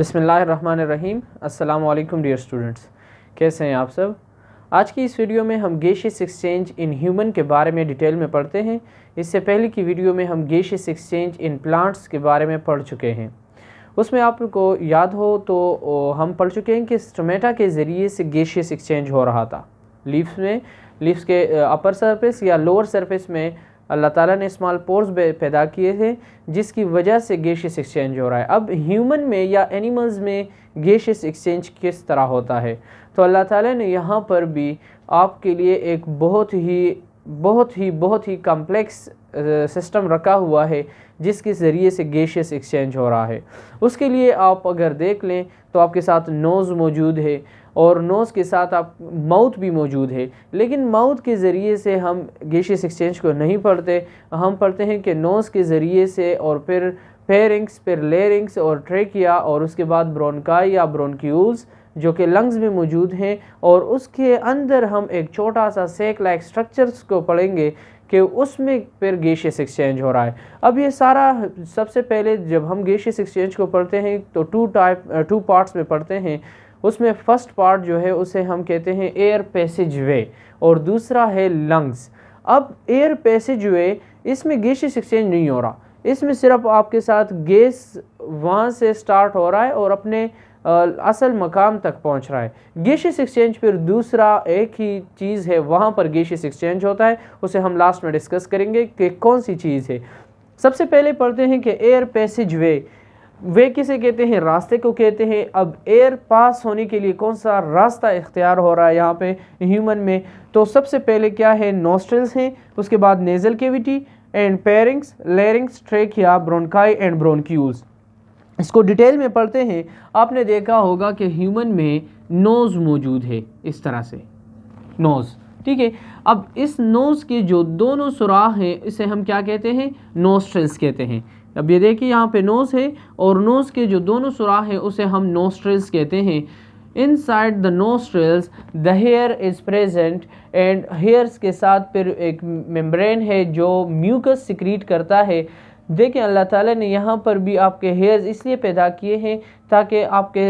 बिस्मिल्लाहिर्रहमानिर्रहीम। अस्सलाम वालेकुम डियर स्टूडेंट्स, कैसे हैं आप सब। आज की इस वीडियो में हम गैसियस एक्सचेंज इन ह्यूमन के बारे में डिटेल में पढ़ते हैं। इससे पहले की वीडियो में हम गैसियस एक्सचेंज इन प्लांट्स के बारे में पढ़ चुके हैं। उसमें आपको याद हो तो हम पढ़ चुके हैं कि स्टोमेटा के ज़रिए से गैसियस एक्सचेंज हो रहा था। लीव्स के अपर सरफेस या लोअर सरफेस में अल्लाह ताला ने स्मॉल पोर्स पैदा किए थे, जिसकी वजह से गैसियस एक्सचेंज हो रहा है। अब ह्यूमन में या एनिमल्स में गैसियस एक्सचेंज किस तरह होता है, तो अल्लाह ताला ने यहाँ पर भी आपके लिए एक बहुत ही कॉम्प्लेक्स सिस्टम रखा हुआ है, जिसके ज़रिए से गैसियस एक्सचेंज हो रहा है। उसके लिए आप अगर देख लें तो आपके साथ नोज़ मौजूद है और नोज़ के साथ आप माउथ भी मौजूद है, लेकिन माउथ के ज़रिए से हम गैसियस एक्सचेंज को नहीं पढ़ते। हम पढ़ते हैं कि नोज़ के ज़रिए से और फिर फेरिंग्स, फिर लेरिंग्स और ट्रेकिया और उसके बाद ब्रोंकाई या ब्रोंक्यूल्स जो कि लंग्स में मौजूद हैं, और उसके अंदर हम एक छोटा सा सेक लाइक स्ट्रक्चर्स को पढ़ेंगे कि उसमें फिर गैसियस एक्सचेंज हो रहा है। अब ये सारा सबसे पहले जब हम गैसियस एक्सचेंज को पढ़ते हैं तो टू पार्ट्स में पढ़ते हैं। उसमें फर्स्ट पार्ट जो है उसे हम कहते हैं एयर पैसेज वे और दूसरा है लंग्स। अब एयर पैसेज वे, इसमें गैसियस एक्सचेंज नहीं हो रहा, इसमें सिर्फ आपके साथ गैस वहाँ से स्टार्ट हो रहा है और अपने असल मकाम तक पहुंच रहा है। गैसियस एक्सचेंज फिर दूसरा एक ही चीज़ है, वहाँ पर गैसियस एक्सचेंज होता है, उसे हम लास्ट में डिस्कस करेंगे कि कौन सी चीज़ है। सबसे पहले पढ़ते हैं कि एयर पैसेज वे किसे कहते हैं, रास्ते को कहते हैं। अब एयर पास होने के लिए कौन सा रास्ता इख्तियार हो रहा है यहाँ पे ह्यूमन में, तो सबसे पहले क्या है, नोस्ट्रल्स हैं, उसके बाद nasal cavity and pharynx, larynx, trachea, bronchi and bronchioles. इसको डिटेल में पढ़ते हैं। आपने देखा होगा कि ह्यूमन में नोज़ मौजूद है, इस तरह से नोज़, ठीक है। अब इस नोज़ के जो दोनों सुराख हैं इसे हम क्या कहते हैं, नोस्ट्रल्स कहते हैं। अब ये देखिए यहाँ पे नोज़ है और नोज़ के जो दोनों सुराख हैं उसे हम नोस्ट्रल्स कहते हैं। Inside the nostrils the here is present and hairs के साथ फिर एक मेम्ब्रेन है जो म्यूकस सिक्रीट करता है। देखिए अल्लाह ताला ने यहाँ पर भी आपके हेयर्स इसलिए पैदा किए हैं ताकि आपके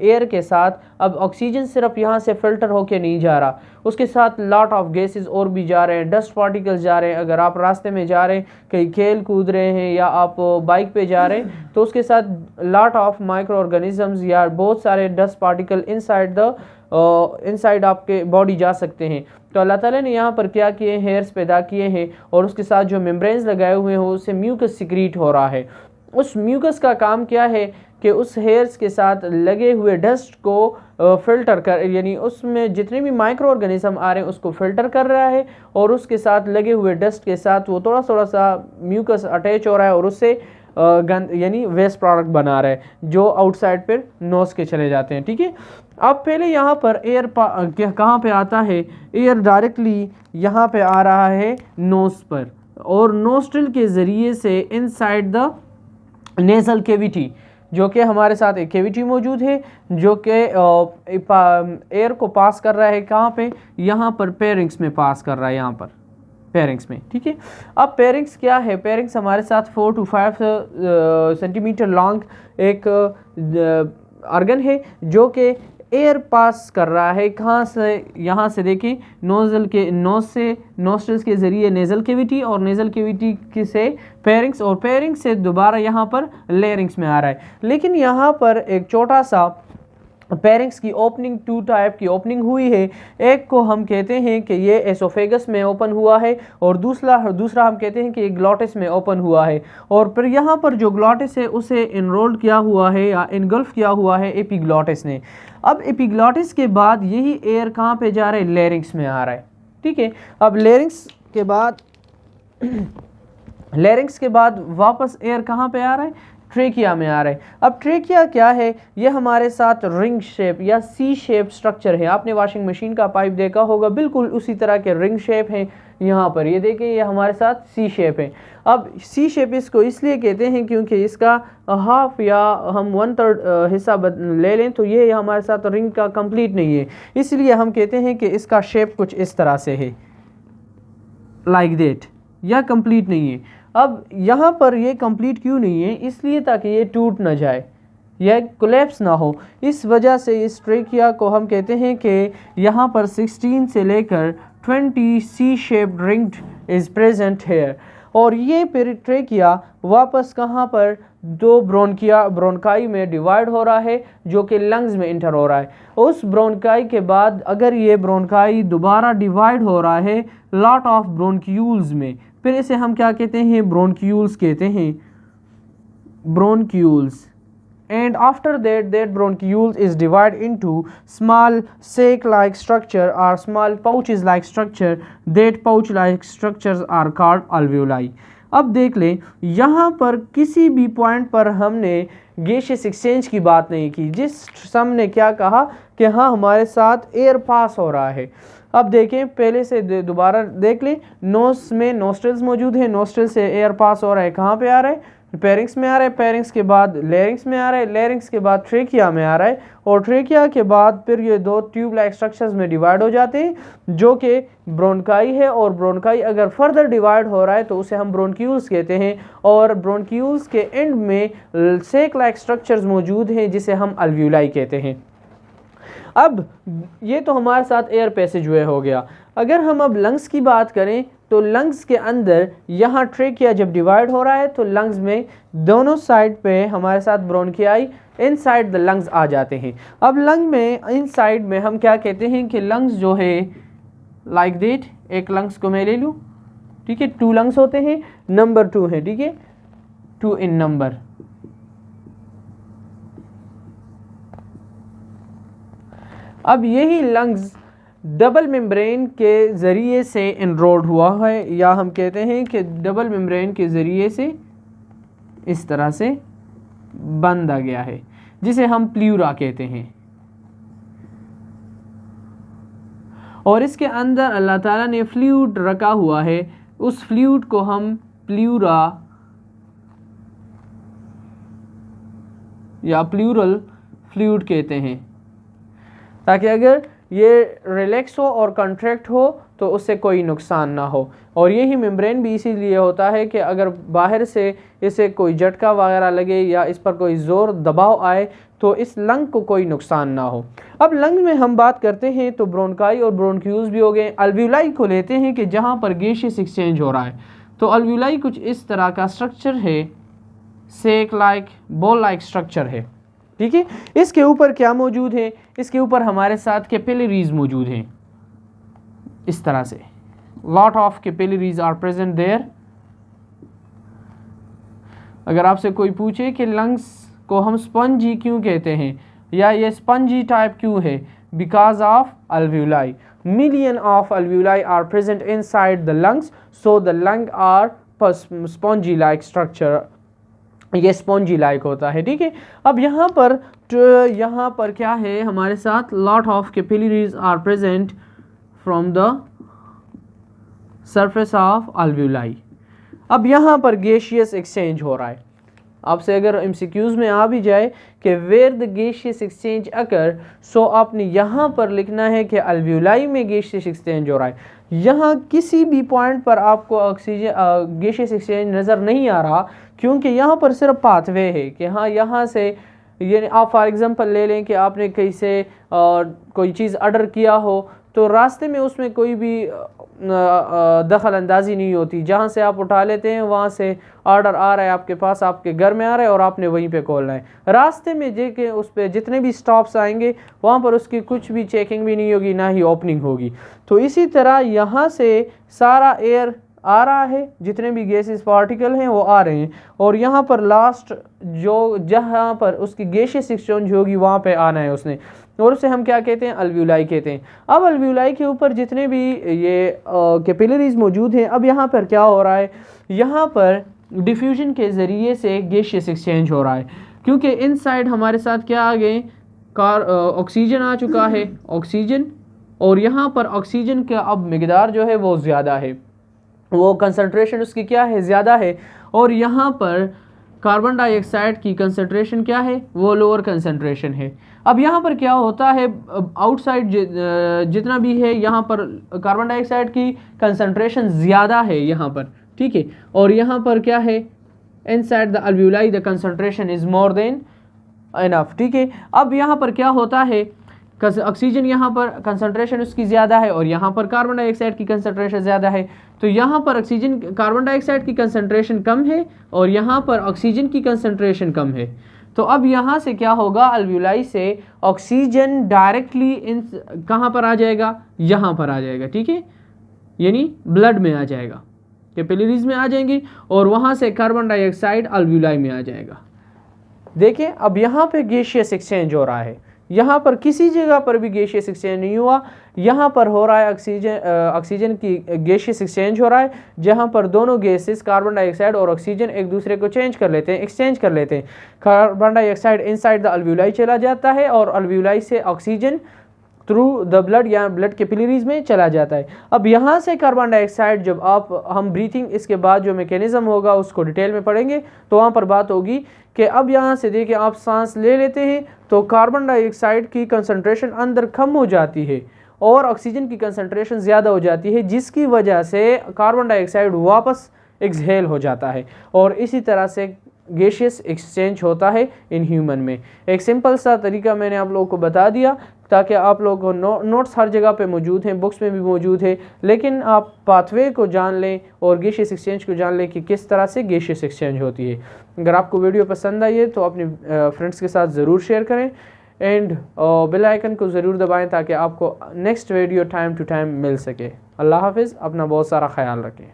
एयर के साथ अब ऑक्सीजन सिर्फ यहाँ से फ़िल्टर होके नहीं जा रहा, उसके साथ लॉट ऑफ गैसेस और भी जा रहे हैं, डस्ट पार्टिकल्स जा रहे हैं। अगर आप रास्ते में जा रहे हैं, कहीं खेल कूद रहे हैं या आप बाइक पे जा रहे हैं, तो उसके साथ लॉट ऑफ माइक्रो ऑर्गेनिजम्स या बहुत सारे डस्ट पार्टिकल इनसाइड आपके बॉडी जा सकते हैं। तो अल्लाह ताला ने यहाँ पर क्या किए, हेयर्स पैदा किए हैं और उसके साथ जो मेम्ब्रेन्स लगाए हुए हैं उससे म्यूकस सिक्रीट हो रहा है। उस म्यूकस का काम क्या है कि उस हेयर्स के साथ लगे हुए डस्ट को फ़िल्टर कर, यानी उसमें जितने भी माइक्रो ऑर्गेनिज्म आ रहे हैं उसको फ़िल्टर कर रहा है, और उसके साथ लगे हुए डस्ट के साथ वो थोड़ा सा म्यूकस अटैच हो रहा है और उससे गंद यानी वेस्ट प्रोडक्ट बना रहा है जो आउटसाइड पर नोज़ के चले जाते हैं, ठीक है। अब पहले यहाँ पर एयर कहाँ पे आता है, एयर डायरेक्टली यहाँ पे आ रहा है नोज़ पर, और नोस्ट्रल के ज़रिए से इनसाइड द नेज़ल कैविटी, जो कि हमारे साथ एक कैविटी मौजूद है जो कि एयर को पास कर रहा है। कहाँ पे, यहाँ पर पेरिंग्स में पास कर रहा है, यहाँ पर पेरिंग्स में, ठीक है। अब पेरिंग्स क्या है, पेरिंग्स हमारे साथ 4 to 5 सेंटीमीटर लॉन्ग एक ऑर्गन है जो कि एयर पास कर रहा है। कहाँ से, यहाँ से देखें, नोस्ट्रल्स के ज़रिए नेज़ल कैविटी और नेज़ल कैविटी से फेरिंग्स और फेरिंग्स से दोबारा यहाँ पर लेरिंग्स में आ रहा है। लेकिन यहाँ पर एक छोटा सा फेरिंग्स की ओपनिंग, 2 टाइप की ओपनिंग हुई है। एक को हम कहते हैं कि ये एसोफेगस में ओपन हुआ है और दूसरा हम कहते हैं कि ये ग्लॉटिस में ओपन हुआ है, और फिर यहाँ पर जो ग्लॉटिस है उसे इनरोल्ड किया हुआ है या इनगल्फ किया हुआ है एपिग्लॉटिस ने। अब एपिग्लॉटिस के बाद यही एयर कहाँ पे जा रहा है, लेरिंग्स में आ रहा है, ठीक है। अब लेरिंग्स के बाद वापस एयर कहाँ पे आ रहा है, ट्रेकिया में आ रहा है। अब ट्रेकिया क्या है, ये हमारे साथ रिंग शेप या सी शेप स्ट्रक्चर है। आपने वॉशिंग मशीन का पाइप देखा होगा, बिल्कुल उसी तरह के रिंग शेप हैं। यहाँ पर ये देखें, ये हमारे साथ सी शेप है। अब सी शेप इसको इसलिए कहते हैं क्योंकि इसका हाफ या हम 1/3 हिस्सा ले लें तो ये हमारे साथ रिंग का कंप्लीट नहीं है, इसलिए हम कहते हैं कि इसका शेप कुछ इस तरह से है, लाइक दैट, या कंप्लीट नहीं है। अब यहाँ पर ये कंप्लीट क्यों नहीं है, इसलिए ताकि ये टूट ना जाए, यह कोलैप्स ना हो। इस वजह से इस ट्रेकिया को हम कहते हैं कि यहाँ पर 16 से लेकर 20 C shaped rings is present here. और ये ट्रेकिया वापस कहाँ पर दो ब्रोनकाई में डिवाइड हो रहा है जो कि लंग्स में इंटर हो रहा है। उस ब्रोनकाई के बाद अगर ये ब्रोनकाई दोबारा डिवाइड हो रहा है लॉट ऑफ ब्रोनक्यूल्स में, फिर इसे हम क्या कहते हैं, ब्रोनक्यूल्स कहते हैं, bronchioles. And after that bronchioles is divided into small sac like structure or small pouches like structure. That pouch like structures are called alveoli. अब देख लें, यहाँ पर किसी भी पॉइंट पर हमने गैसियस एक्सचेंज की बात नहीं की। जिस हमने क्या कहा कि हाँ हमारे साथ एयर पास हो रहा है। अब देखें, पहले से दोबारा देख लें, नोस में नोस्ट्रल्स मौजूद है, नोस्ट्रल से एयर पास हो रहा है, कहाँ पे आ रहा है, पेरिंग्स में आ रहा है, पेरिंग्स के बाद लेरिंग्स में आ रहा है, लेरिंग्स के बाद ट्रेकिया में आ रहा है, और ट्रेकिया के बाद फिर ये दो ट्यूब लाइक स्ट्रक्चर्स में डिवाइड हो जाते हैं जो कि ब्रोनकाई है। और ब्रोनकाई अगर फर्दर डिवाइड हो रहा है तो उसे हम ब्रोनक्यूल्स कहते हैं, और ब्रोनक्यूल्स के एंड में सेक लाइक स्ट्रक्चर्स मौजूद हैं जिसे हम अल्व्यूलाई कहते हैं। अब ये तो हमारे साथ एयर पैसेज वे हो गया। अगर हम अब लंग्स की बात करें तो लंग्स के अंदर यहाँ ट्रेकिया जब डिवाइड हो रहा है तो लंग्स में दोनों साइड पे हमारे साथ ब्रोनकियाई इनसाइड द लंग्स आ जाते हैं। अब लंग में इनसाइड में हम क्या कहते हैं कि लंग्स जो है लाइक दैट, एक लंग्स को मैं ले लूँ, ठीक है, 2 लंग्स होते हैं, नंबर 2 है, ठीक है, 2 इन नंबर। अब यही लंग्स डबल मेम्ब्रेन के ज़रिए से एनरोल्ड हुआ है, या हम कहते हैं कि डबल मेम्ब्रेन के ज़रिए से इस तरह से बंधा गया है, जिसे हम प्ल्यूरा कहते हैं। और इसके अंदर अल्लाह ताला ने फ्लूइड रखा हुआ है, उस फ्लूइड को हम प्ल्यूरा या प्लूरल फ्लूइड कहते हैं, ताकि अगर ये रिलैक्स हो और कॉन्ट्रैक्ट हो तो उससे कोई नुकसान ना हो। और यही मेम्ब्रेन भी इसीलिए होता है कि अगर बाहर से इसे कोई झटका वगैरह लगे या इस पर कोई ज़ोर दबाव आए तो इस लंग को कोई नुकसान ना हो। अब लंग में हम बात करते हैं तो ब्रोनकाई और ब्रोनक्यूल्स भी हो गए। अल्व्यूलाई को लेते हैं कि जहाँ पर गैसियस एक्सचेंज हो रहा है, तो अल्व्यूलाई कुछ इस तरह का स्ट्रक्चर है, सेक लाइक बॉल लाइक स्ट्रक्चर है, ठीक है। इसके ऊपर क्या मौजूद है, इसके ऊपर हमारे साथ कैपिलरीज मौजूद हैं, इस तरह से lot of capillaries are present there. अगर आपसे कोई पूछे कि लंग्स को हम स्पंजी क्यों कहते हैं या ये स्पंजी टाइप क्यों है, because of alveoli, million of alveoli are present inside the lungs, so the lung are spongy like structure, ये स्पॉन्जी लाइक होता है, ठीक है। अब यहाँ पर क्या है, हमारे साथ lot of capillaries are present from the surface of alveoli. अब यहाँ पर गैसियस एक्सचेंज हो रहा है। आपसे अगर एमसीक्यूज़ में आ भी जाए कि वेयर द गैसियस एक्सचेंज अकर, सो आपने यहाँ पर लिखना है कि अल्व्यूलाई में गैसियस एक्सचेंज हो रहा है। यहाँ किसी भी पॉइंट पर आपको ऑक्सीजन गैसियस एक्सचेंज नज़र नहीं आ रहा, क्योंकि यहाँ पर सिर्फ पाथवे है कि हाँ यहाँ से, यानी आप फॉर एग्ज़ाम्पल ले लें कि आपने कहीं से कोई चीज़ ऑर्डर किया हो तो रास्ते में उसमें कोई भी दखल अंदाजी नहीं होती, जहाँ से आप उठा लेते हैं वहाँ से ऑर्डर आ रहा है आपके पास, आपके घर में आ रहा है और आपने वहीं पे खोलना है। रास्ते में जे उस पर जितने भी स्टॉप्स आएंगे वहाँ पर उसकी कुछ भी चेकिंग भी नहीं होगी, ना ही ओपनिंग होगी। तो इसी तरह यहाँ से सारा एयर आ रहा है, जितने भी गैसेस पार्टिकल हैं वो आ रहे हैं, और यहाँ पर लास्ट जो जहाँ पर उसकी गैसियस एक्सचेंज होगी वहाँ पे आना है उसने, और उसे हम क्या कहते हैं, अल्व्यूलाई कहते हैं। अब अल्व्यूलाई के ऊपर जितने भी ये कैपिलरीज मौजूद हैं, अब यहाँ पर क्या हो रहा है, यहाँ पर डिफ्यूजन के ज़रिए से गैसियस एक्सचेंज हो रहा है, क्योंकि इनसाइड हमारे साथ क्या आ गए, ऑक्सीजन आ चुका है, ऑक्सीजन, और यहाँ पर ऑक्सीजन का अब मिकदार जो है वो ज़्यादा है, वो कंसंट्रेशन उसकी क्या है, ज़्यादा है, और यहाँ पर कार्बन डाइऑक्साइड की कंसंट्रेशन क्या है, वो लोअर कंसंट्रेशन है। अब यहाँ पर क्या होता है, आउटसाइड जितना भी है यहाँ पर कार्बन डाइऑक्साइड की कंसंट्रेशन ज़्यादा है यहाँ पर, ठीक है, और यहाँ पर क्या है, inside the alveoli the concentration is more than enough, ठीक है। अब यहाँ पर क्या होता है, ऑक्सीजन यहाँ पर कंसंट्रेशन उसकी ज़्यादा है और यहाँ पर कार्बन डाइऑक्साइड की कंसंट्रेशन ज़्यादा है। तो यहाँ पर ऑक्सीजन कार्बन डाइऑक्साइड की कंसंट्रेशन कम है और यहाँ पर ऑक्सीजन की कंसंट्रेशन कम है। तो अब यहाँ से क्या होगा, अल्वियोलाई से ऑक्सीजन डायरेक्टली इन कहाँ पर आ जाएगा, यहाँ पर आ जाएगा, ठीक है, यानी ब्लड में आ जाएगा, कैपिलरीज में आ जाएंगी और वहाँ से कार्बन डाइऑक्साइड अल्वियोलाई में आ जाएगा। देखिए अब यहाँ पे गैसियस एक्सचेंज हो रहा है, यहाँ पर किसी जगह पर भी गैसियस एक्सचेंज नहीं हुआ, यहाँ पर हो रहा है ऑक्सीजन की गैसियस एक्सचेंज हो रहा है, जहाँ पर दोनों गैसेस कार्बन डाइऑक्साइड और ऑक्सीजन एक दूसरे को चेंज कर लेते हैं, एक्सचेंज कर लेते हैं। Carbon dioxide inside the alveoli चला जाता है और अल्वियोलाई से ऑक्सीजन थ्रू द ब्लड या ब्लड कैपिलरीज में चला जाता है। अब यहाँ से कार्बन डाइऑक्साइड जब हम ब्रीथिंग इसके बाद जो मैकेनिज्म होगा उसको डिटेल में पढ़ेंगे तो वहाँ पर बात होगी कि अब यहाँ से देखिए आप सांस ले लेते हैं तो कार्बन डाइऑक्साइड की कंसंट्रेशन अंदर कम हो जाती है और ऑक्सीजन की कंसंट्रेशन ज़्यादा हो जाती है, जिसकी वजह से कार्बन डाइऑक्साइड वापस एक्सहेल हो जाता है और इसी तरह से गैसियस एक्सचेंज होता है इन ह्यूमन में। एक सिंपल सा तरीका मैंने आप लोगों को बता दिया ताकि आप लोगों को नोट्स हर जगह पे मौजूद हैं, बुक्स में भी मौजूद है, लेकिन आप पाथवे को जान लें और गैसियस एक्सचेंज को जान लें कि किस तरह से गैसियस एक्सचेंज होती है। अगर आपको वीडियो पसंद आई है तो अपने फ्रेंड्स के साथ ज़रूर शेयर करें एंड बेल आइकन को ज़रूर दबाएं ताकि आपको next video time to time मिल सके। अल्लाह हाफिज़, अपना बहुत सारा ख्याल रखें।